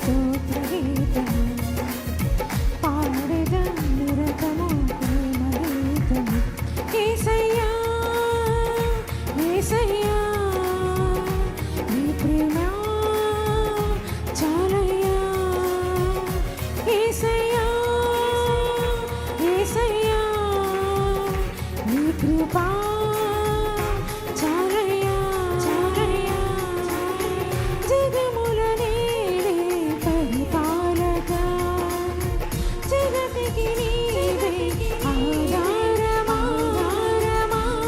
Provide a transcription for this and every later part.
స్తోత్ర గీతము పాడెద నిరతము ప్రేమ గీతము యేసయ్యా యేసయ్యా నీ ప్రేమ చాలయ్యా యేసయ్యా యేసయ్యా నీ కృపా చాలయ్యా చాలయ్యా జగముల నీవే పరిపాలక జగతికి నీవే ఆధారమా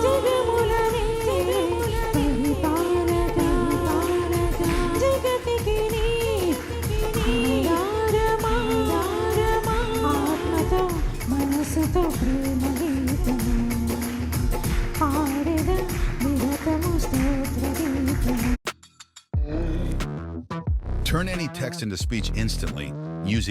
జగముల నీవే పరిపాలక జగతికి నీవే ఆధారమా ఆత్మతో మనసుతో ప్రేమ గీతము పాడెద నిరతము స్తోత్ర గీతము. Turn any text into speech instantly using